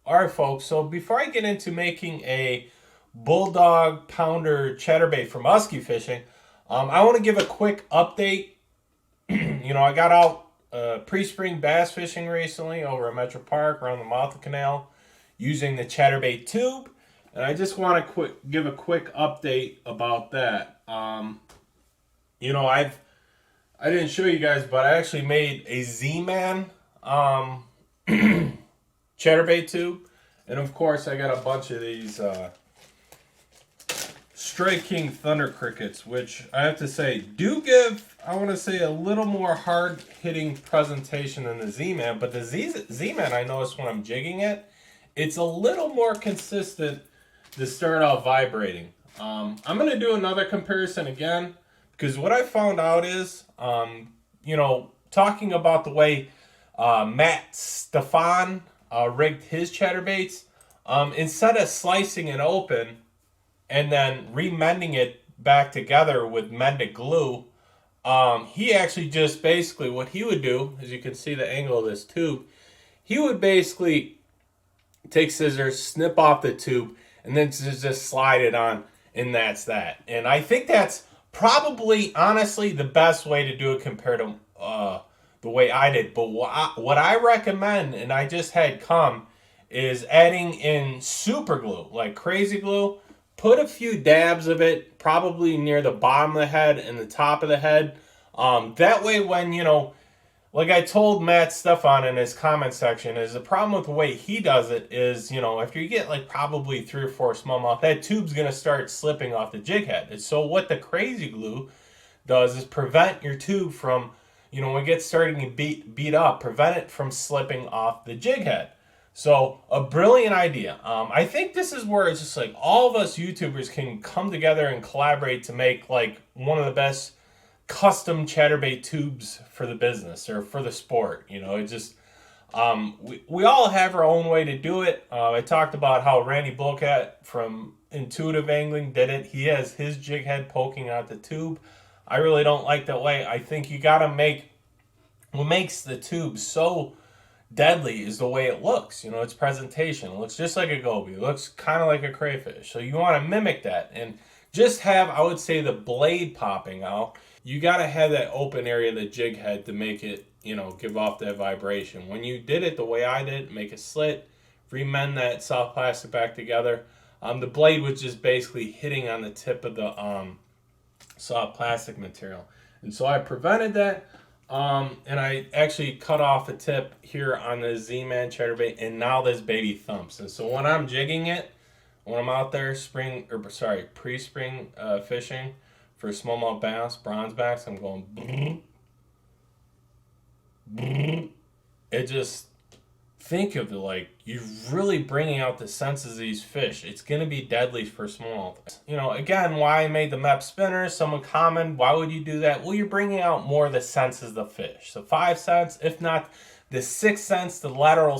Alright folks, so before I get into making a bulldog pounder chatterbait for musky fishing, I want to give a quick update. I got out pre-spring bass fishing recently over at Metro Park around the mouth of the canal using the chatterbait tube, and I just want to give a quick update about that. I didn't show you guys, but I actually made a Z-Man chatterbait tube, and of course I got a bunch of these Stray King Thunder Crickets, which I have to say do give, I want to say, a little more hard hitting presentation than the Z-Man, but the Z-Man, I noticed when I'm jigging it, it's a little more consistent to start out vibrating. I'm going to do another comparison again, because what I found out is, talking about the way Matt Stefan rigged his chatterbaits, instead of slicing it open and then remending it back together with mended glue, he actually just basically, what he would do, as you can see the angle of this tube, he would basically take scissors, snip off the tube, and then just slide it on, and that's that. And I think that's probably, honestly, the best way to do it compared to the way I did. But what I recommend, and I just had come, is adding in super glue, like crazy glue. Put a few dabs of it, probably near the bottom of the head and the top of the head. That way when, like I told Matt Stefan in his comment section, is the problem with the way he does it is, after you get like probably 3 or 4 smallmouth, that tube's going to start slipping off the jig head. And so what the crazy glue does is prevent your tube from, when it gets starting to beat up, prevent it from slipping off the jig head. So a brilliant idea. I think this is where it's just like all of us YouTubers can come together and collaborate to make like one of the best custom chatterbait tubes for the business or for the sport. It just we all have our own way to do it. I talked about how Randy Bullcat from Intuitive Angling did it. He has his jig head poking out the tube. I really don't like that way. I think you gotta make what makes the tube so deadly is the way it looks. Its presentation. It looks just like a goby. It looks kind of like a crayfish. So you want to mimic that and just have, I would say, the blade popping out. You got to have that open area of the jig head to make it, give off that vibration. When you did it the way I did, make a slit, remend that soft plastic back together. The blade was just basically hitting on the tip of the soft plastic material. And so I prevented that. And I actually cut off a tip here on the Z-Man chatterbait, and now this baby thumps. And so when I'm jigging it, when I'm out there pre-spring fishing for smallmouth bass, bronze backs, I'm going, it just, think of it like you're really bringing out the senses of these fish. It's going to be deadly for smallmouth. Again, why I made the MEP spinner. Someone commented, why would you do that? Well, you're bringing out more of the senses of the fish. So 5 sense, if not the 6th sense, the lateral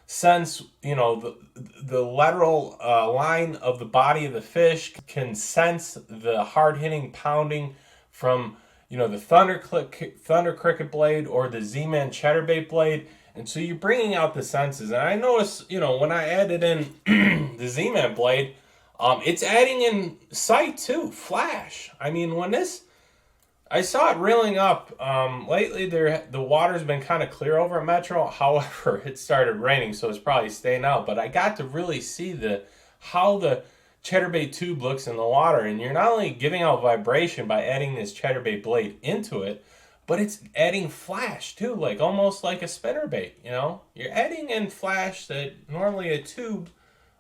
sense, the lateral line of the body of the fish can sense the hard-hitting pounding from, the thunder cricket blade or the Z-Man chatterbait blade. And so you're bringing out the senses. And I notice, when I added in the Z-Man blade, it's adding in sight too, flash. I mean, I saw it reeling up. Lately, the water's been kind of clear over at Metro. However, it started raining, so it's probably staying out. But I got to really see how the chatterbait tube looks in the water. And you're not only giving out vibration by adding this chatterbait blade into it, but it's adding flash too, like almost like a spinnerbait. You're adding in flash that normally a tube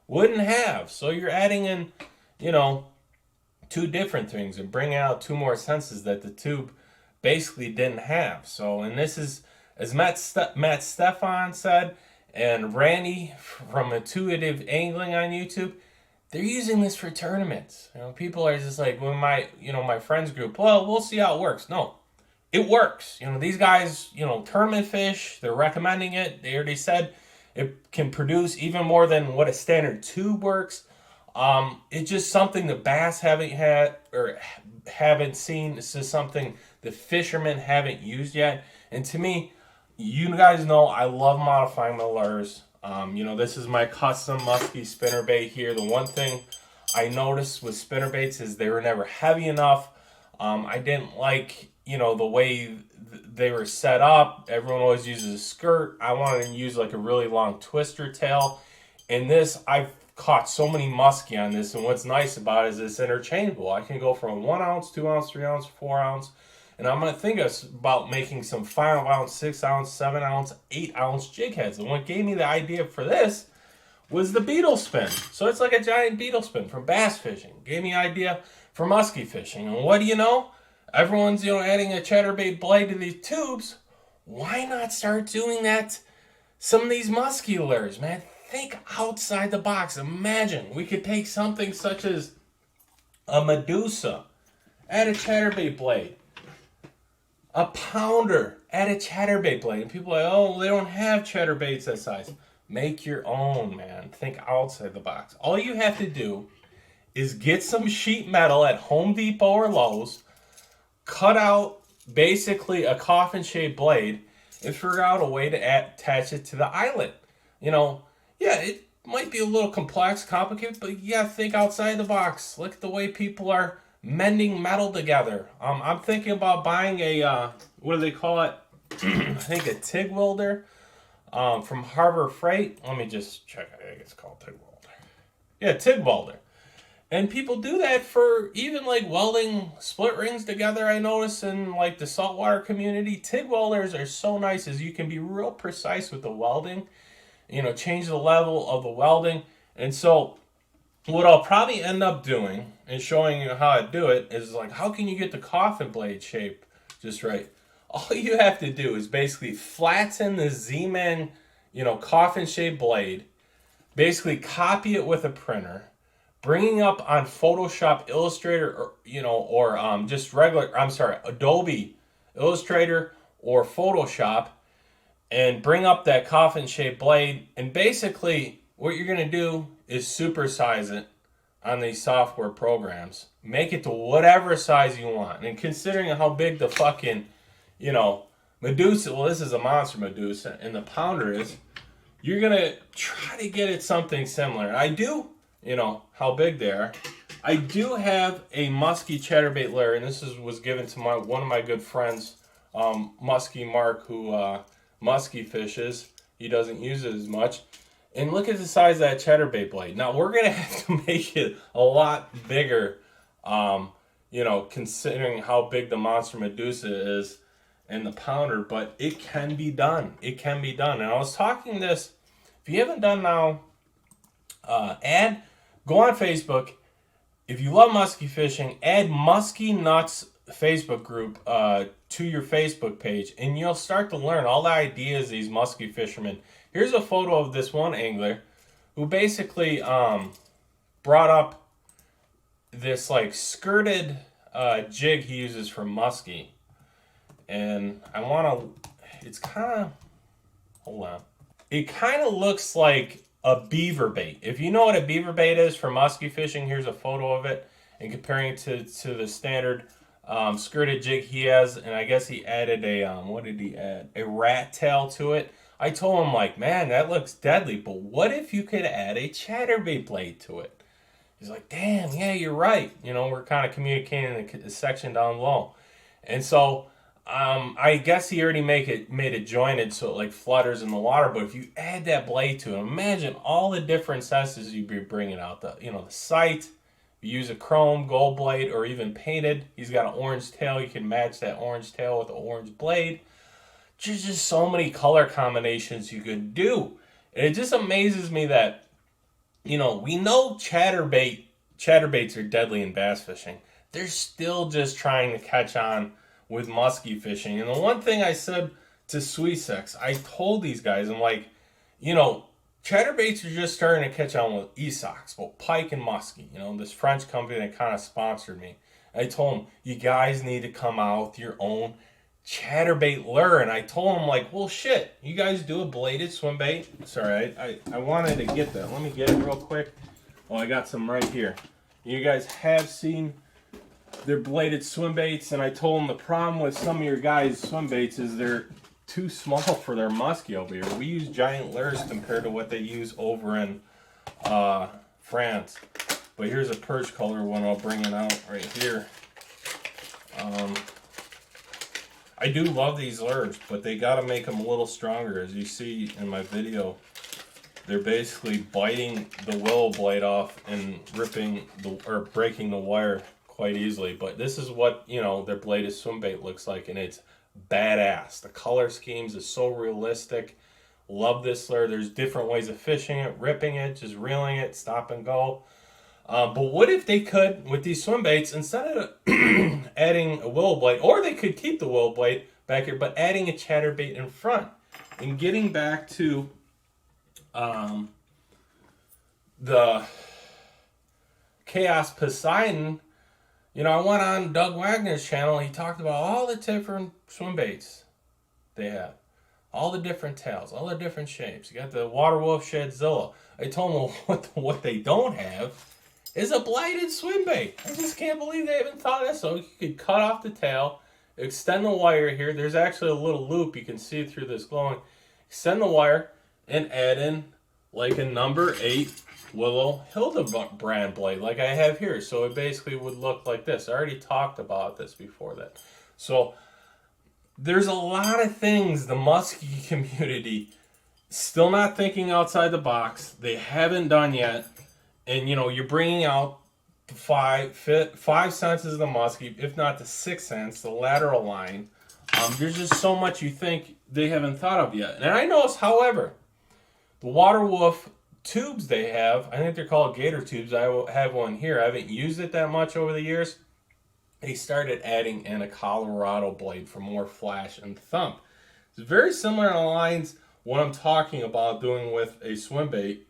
wouldn't have. So you're adding in, 2 different things and bringing out 2 more senses that the tube basically didn't have. So, and this is, as Matt Stefan said, and Randy from Intuitive Angling on YouTube, they're using this for tournaments. People are just like, when my friends group, well, we'll see how it works. No. It works. These guys, tournament fish, they're recommending it. They already said it can produce even more than what a standard tube works. It's just something the bass haven't had or haven't seen. It's just something the fishermen haven't used yet. And to me, you guys know I love modifying my lures. You know, this is my custom musky spinnerbait here. The one thing I noticed with spinnerbaits is they were never heavy enough. I didn't like, you know, the way they were set up. Everyone always uses a skirt. I wanted to use like a really long twister tail. In this, I've caught so many musky on this, and what's nice about it is it's interchangeable. I can go from 1 ounce, 2 ounce, 3 ounce, 4 ounce, and I'm going to think about making some 5 ounce, 6 ounce, 7 ounce, 8 ounce jig heads. And what gave me the idea for this was the beetle spin. So it's like a giant beetle spin from bass fishing. Gave me an idea for musky fishing. And what do you know? Everyone's, you know, adding a chatterbait blade to these tubes. Why not start doing that? Some of these musky lures, man. Think outside the box. Imagine we could take something such as a Medusa, add a chatterbait blade. A pounder, add a chatterbait blade. And people are like, oh, they don't have chatterbaits that size. Make your own, man. Think outside the box. All you have to do is get some sheet metal at Home Depot or Lowe's, cut out basically a coffin-shaped blade, and figure out a way to attach it to the eyelet. You know, yeah, it might be a little complex, complicated, but yeah, think outside the box. Look at the way people are mending metal together. I'm thinking about buying a, what do they call it? I think a TIG welder from Harbor Freight. Let me just check. I think it's called TIG welder. Yeah, TIG welder. And people do that for even like welding split rings together, I notice, in like the saltwater community. TIG welders are so nice as you can be real precise with the welding. You know, change the level of the welding. And so what I'll probably end up doing and showing you how to do it is like, how can you get the coffin blade shape just right? All you have to do is basically flatten the Z-Man, you know, coffin shaped blade, basically copy it with a printer, bringing up on Photoshop, Illustrator, or, you know, or just regular, Adobe Illustrator or Photoshop, and bring up that coffin-shaped blade, and basically what you're going to do is supersize it on these software programs. Make it to whatever size you want. And considering how big the fucking, you know, Medusa, well, this is a monster Medusa, and the pounder is, you're going to try to get it something similar. And I do, you know, how big they are. I do have a musky chatterbait lure, and this was given to one of my good friends, Musky Mark, who musky fishes. He doesn't use it as much. And look at the size of that chatterbait blade. Now, we're going to have to make it a lot bigger, you know, considering how big the monster Medusa is and the pounder, but it can be done. It can be done. And I was talking this, if you haven't done now, go on Facebook. If you love musky fishing, add Musky Nuts Facebook group to your Facebook page, and you'll start to learn all the ideas these musky fishermen. Here's a photo of this one angler who basically brought up this like skirted jig he uses for musky, and I want to. It's kind of, hold on. It kind of looks like a beaver bait. If you know what a beaver bait is for musky fishing, here's a photo of it, and comparing it to the standard skirted jig he has, and I guess he added a what did he add? A rat tail to it. I told him, like, man, that looks deadly, but what if you could add a chatterbait blade to it? He's like, damn, yeah, you're right. You know, we're kind of communicating in the section down below, and so I guess he already made it jointed so it like flutters in the water. But if you add that blade to it, imagine all the different senses you'd be bringing out. The sight. You use a chrome, gold blade, or even painted. He's got an orange tail. You can match that orange tail with an orange blade. There's just so many color combinations you could do. And it just amazes me that, you know, we know chatterbaits are deadly in bass fishing. They're still just trying to catch on with musky fishing. And the one thing I said to Sweet Sex, I told these guys, I'm like, you know, chatterbaits are just starting to catch on with Esox, well, pike and musky, you know, this French company that kind of sponsored me. I told them, you guys need to come out with your own chatterbait lure. And I told them, like, well, shit, you guys do a bladed swim bait? Sorry, I wanted to get that. Let me get it real quick. Oh, I got some right here. You guys have seen their bladed swim baits, and I told them the problem with some of your guys' swim baits is they're too small for their musky over here. We use giant lures compared to what they use over in France. But here's a perch color one I'll bring it out right here. I do love these lures, but they got to make them a little stronger. As you see in my video, they're basically biting the willow blade off and ripping or breaking the wire quite easily. But this is what, you know, their bladed swim bait looks like, and it's badass. The color schemes is so realistic. Love this lure. There's different ways of fishing it, ripping it, just reeling it, stop and go. But what if they could, with these swim baits, instead of adding a willow blade, or they could keep the willow blade back here, but adding a chatterbait in front, and getting back to the Chaos Poseidon. You know, I went on Doug Wagner's channel. He talked about all the different swim baits they have, all the different tails, all the different shapes. You got the Water Wolf Shadzilla. I told him what they don't have is a bladed swim bait. I just can't believe they haven't thought of this. So you could cut off the tail, extend the wire here. There's actually a little loop. You can see through this glowing. Extend the wire and add in like a number 8 Willow Hildebrand blade like I have here. So it basically would look like this. I already talked about this before that. So there's a lot of things the musky community still not thinking outside the box. They haven't done yet. And, you know, you're bringing out the five senses of the musky, if not the 6th sense, the lateral line. There's just so much you think they haven't thought of yet. And I noticed, however, the Water Wolf tubes they have, I think they're called gator tubes. I have one here. I haven't used it that much over the years. They started adding in a Colorado blade for more flash and thump. It's very similar in the lines what I'm talking about doing with a swim bait.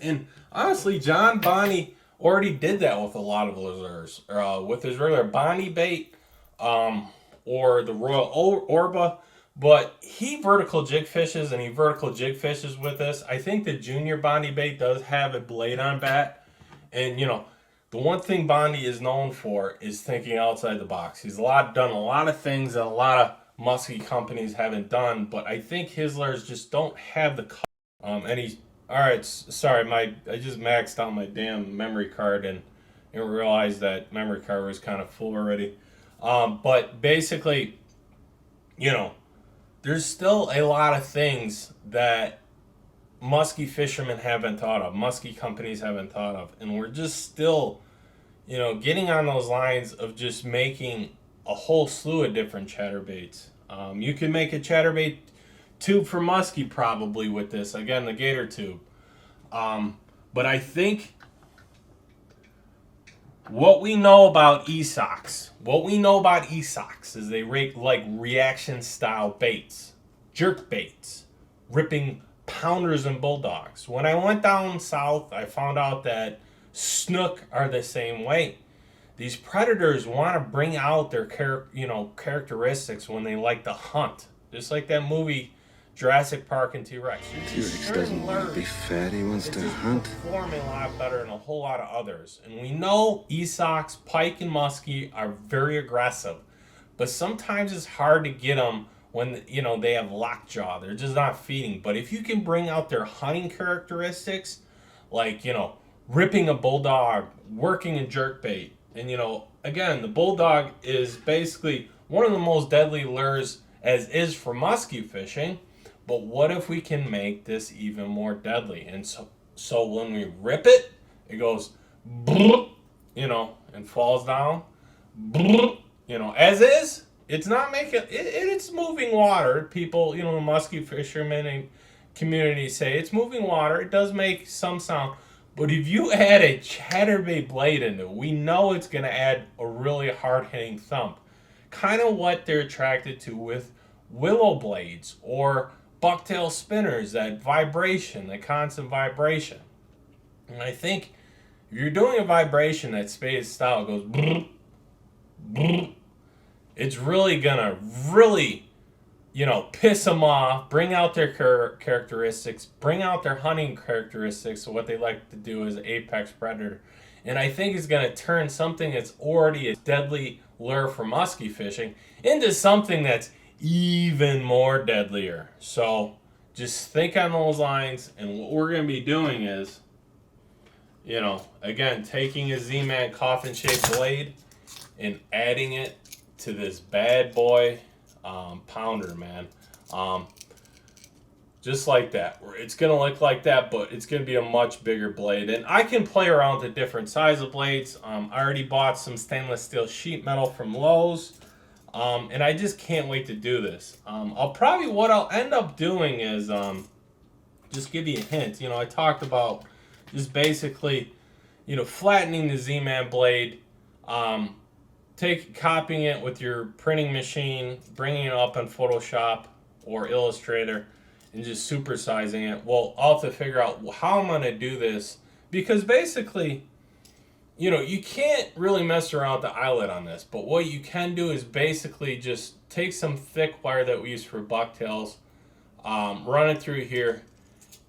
And honestly, John Bonnie already did that with a lot of lures. With his regular Bonnie bait or the Royal Orba. But he vertical jig fishes, and he vertical jig fishes with this. I think the junior Bonnie bait does have a blade on bat. And, you know, the one thing Bonnie is known for is thinking outside the box. He's done a lot of things that a lot of musky companies haven't done. But I think his lures just don't have the color. Alright, sorry, I just maxed out my damn memory card and realized that memory card was kind of full already. But basically, you know, there's still a lot of things that musky fishermen haven't thought of, musky companies haven't thought of, and we're just still, you know, getting on those lines of just making a whole slew of different chatterbaits. You can make a chatterbait tube for musky probably with this, again, the gator tube. But I think what we know about e-socks is they like reaction style baits, jerk baits, ripping pounders and bulldogs. When I went down south, I found out that snook are the same way. These predators want to bring out their characteristics when they like to hunt, just like that movie Jurassic Park and T-Rex. T-Rex doesn't want to be fat, he wants to hunt. Performing a lot better than a whole lot of others. And we know e-socks, pike, and muskie are very aggressive. But sometimes it's hard to get them when, you know, they have lockjaw. They're just not feeding. But if you can bring out their hunting characteristics, like, you know, ripping a bulldog, working a jerkbait, and, you know, again, the bulldog is basically one of the most deadly lures as is for muskie fishing. But what if we can make this even more deadly? And so when we rip it, it goes, you know, and falls down, you know, as is. It's not making it's moving water. People, you know, the musky fishermen and community say it's moving water. It does make some sound. But if you add a chatterbait blade into it, we know it's going to add a really hard-hitting thump. Kind of what they're attracted to with willow blades or bucktail spinners, that vibration, that constant vibration. And I think if you're doing a vibration that spade style goes brrr, brrr, it's really gonna you know, piss them off, bring out their characteristics, bring out their hunting characteristics, what they like to do as an apex predator. And I think it's gonna turn something that's already a deadly lure for musky fishing into something that's even more deadlier. So just think on those lines. And what we're going to be doing is, again, taking a Z-Man coffin-shaped blade and adding it to this bad boy pounder, man. Just like that. It's going to look like that, but it's going to be a much bigger blade. And I can play around with the different size of blades. I already bought some stainless steel sheet metal from Lowe's. And I just can't wait to do this. What I'll end up doing is, just give you a hint. I talked about just basically, flattening the Z-Man blade, copying it with your printing machine, bringing it up in Photoshop or Illustrator, and just supersizing it. Well, I'll have to figure out how I'm going to do this, because basically, you can't really mess around with the eyelet on this, but what you can do is basically just take some thick wire that we use for bucktails, run it through here,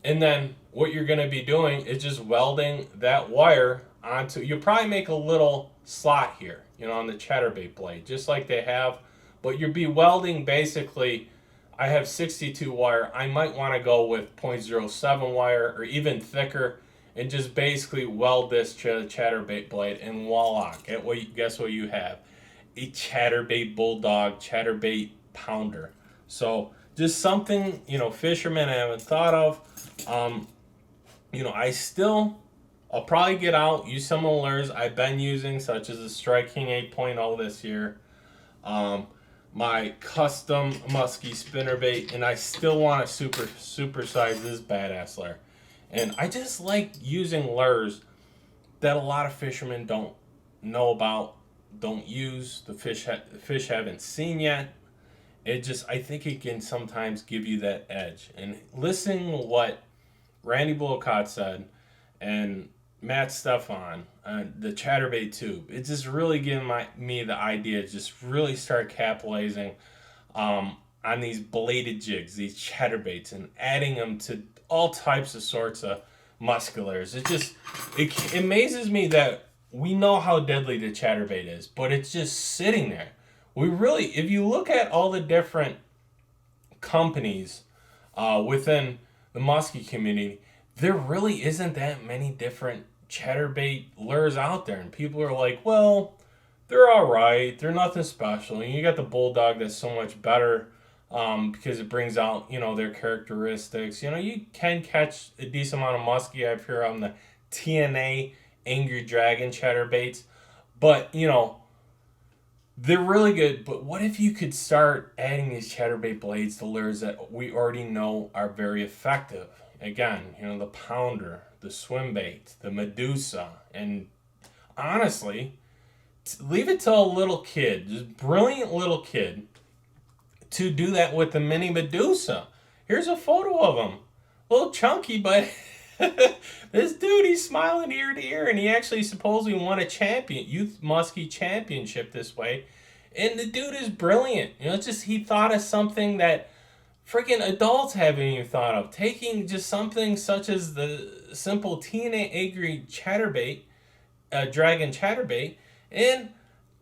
and then what you're going to be doing is just welding that wire onto, you'll probably make a little slot here, on the chatterbait blade, just like they have, but you'll be welding basically, I have 62 wire, I might want to go with 0.07 wire or even thicker, and just basically weld this chatterbait blade, and voila, guess what you have? A chatterbait bulldog chatterbait pounder. So just something, fishermen I haven't thought of. I'll probably get out, use some of the lures I've been using, such as the Strike King 8.0 this year. My custom musky spinnerbait, and I still want to supersize this badass lure. And I just like using lures that a lot of fishermen don't know about, don't use, the fish haven't seen yet. I think it can sometimes give you that edge. And listening to what Randy Bullock said and Matt Stefan, the chatterbait tube, it's just really giving me the idea to just really start capitalizing on these bladed jigs, these chatterbaits, and adding them to all types of sorts of musculars. It amazes me that we know how deadly the chatterbait is, but it's just sitting there. If you look at all the different companies within the musky community, there really isn't that many different chatterbait lures out there, and people are like, well, they're all right, they're nothing special. And you got the Bulldog that's so much better, because it brings out, their characteristics. You can catch a decent amount of musky up here on the TNA Angry Dragon chatterbaits, but they're really good. But what if you could start adding these chatterbait blades to lures that we already know are very effective? Again, the pounder, the swim bait, the Medusa, and honestly, leave it to a little kid, just brilliant little kid, to do that with the mini Medusa. Here's a photo of him. A little chunky, but this dude, he's smiling ear to ear, and he actually supposedly won a youth muskie championship this way. And the dude is brilliant. It's just he thought of something that freaking adults haven't even thought of. Taking just something such as the simple TNA Angry chatterbait, dragon chatterbait, and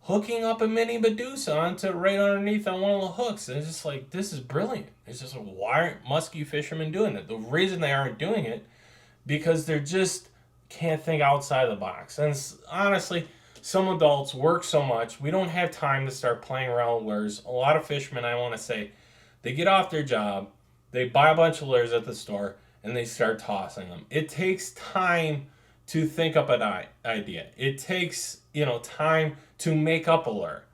hooking up a mini Medusa onto right underneath on one of the hooks. And it's just like, this is brilliant. It's just like, why aren't musky fishermen doing it? The reason they aren't doing it, because they're just can't think outside the box. And honestly, some adults work so much, we don't have time to start playing around with lures. A lot of fishermen, I want to say, they get off their job, they buy a bunch of lures at the store, and they start tossing them. It takes time to think up an idea. It takes, time to make up a lure.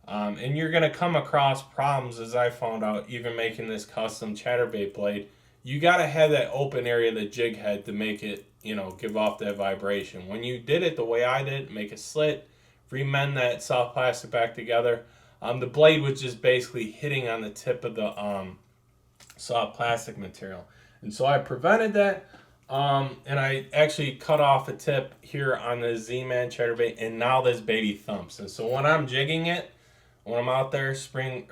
And you're going to come across problems, as I found out, even making this custom chatterbait blade. You got to have that open area of the jig head to make it, give off that vibration. When you did it the way I did, make a slit, remend that soft plastic back together, the blade was just basically hitting on the tip of the soft plastic material. And so I prevented that. And I actually cut off a tip here on the Z-Man chatterbait, and now this baby thumps. And so when I'm jigging it, when I'm out there pre-spring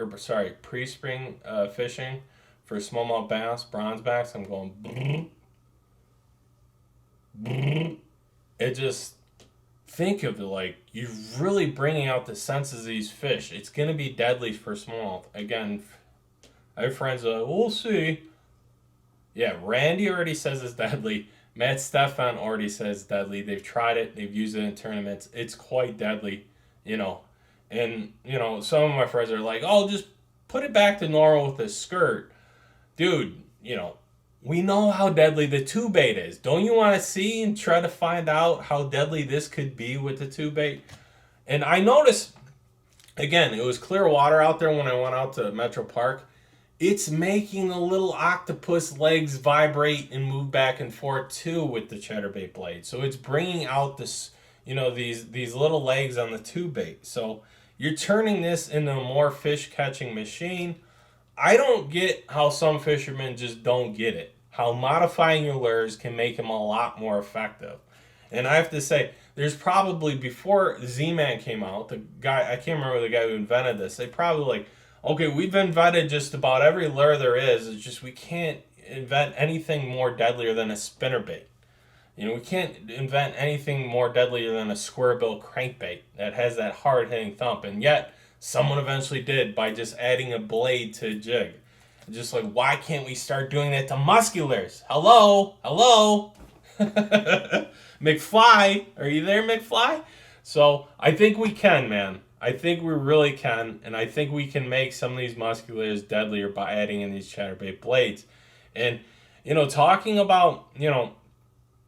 fishing for smallmouth bass, bronzebacks, I'm going it just, think of it like you're really bringing out the senses of these fish. It's going to be deadly for smallmouth. Again, I have friends that are like, we'll see. Yeah, Randy already says it's deadly. Matt Stefan already says deadly. They've tried it. They've used it in tournaments. It's quite deadly, you know. And, you know, some of my friends are like, oh, just put it back to normal with a skirt. Dude, you know, we know how deadly the tube bait is. Don't you want to see and try to find out how deadly this could be with the tube bait? And I noticed, again, it was clear water out there when I went out to Metro Park. It's making the little octopus legs vibrate and move back and forth too with the chatterbait blade. So it's bringing out this, you know, these little legs on the tube bait. So you're turning this into a more fish catching machine. I don't get how some fishermen just don't get it. How modifying your lures can make them a lot more effective. And I have to say, there's probably, before Z-Man came out, the guy, I can't remember the guy who invented this, they probably like, okay, we've invented just about every lure there is. It's just we can't invent anything more deadlier than a spinnerbait. You know, we can't invent anything more deadlier than a square bill crankbait that has that hard hitting thump. And yet, someone eventually did by just adding a blade to a jig. Just like, why can't we start doing that to musculars? Hello? Hello? McFly? Are you there, McFly? So, I think we can, man. I think we really can, and I think we can make some of these musculars deadlier by adding in these chatterbait blades. And, you know, talking about, you know,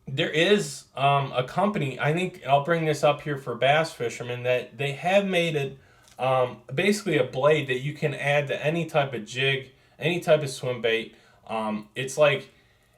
there is a company, I think I'll bring this up here for bass fishermen, that they have made it basically a blade that you can add to any type of jig, any type of swim bait. It's like,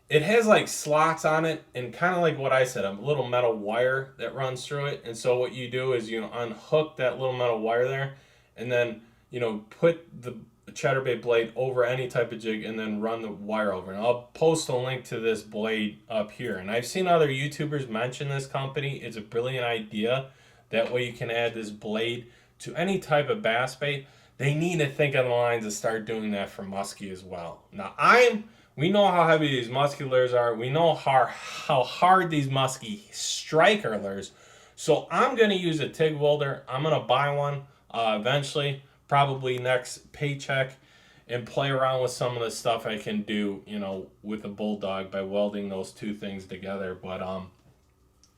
it has like slots on it and kind of like what I said, a little metal wire that runs through it. And so what you do is you unhook that little metal wire there and then, you know, put the chatterbait blade over any type of jig and then run the wire over. And I'll post a link to this blade up here. And I've seen other YouTubers mention this company. It's a brilliant idea. That way you can add this blade to any type of bass bait. They need to think on the lines and start doing that for muskie as well. Now, we know how heavy these musky lures are. We know how hard these musky strike our lures. So I'm going to use a TIG welder. I'm going to buy one eventually, probably next paycheck, and play around with some of the stuff I can do, you know, with a Bulldawg by welding those two things together. But,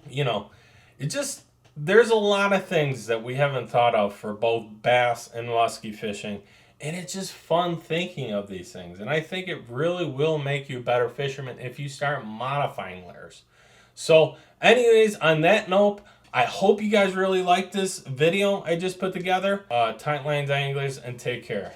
you know, it just, there's a lot of things that we haven't thought of for both bass and musky fishing. And it's just fun thinking of these things. And I think it really will make you a better fisherman if you start modifying lures. So anyways, on that note, I hope you guys really liked this video I just put together. Tight lines, anglers, and take care.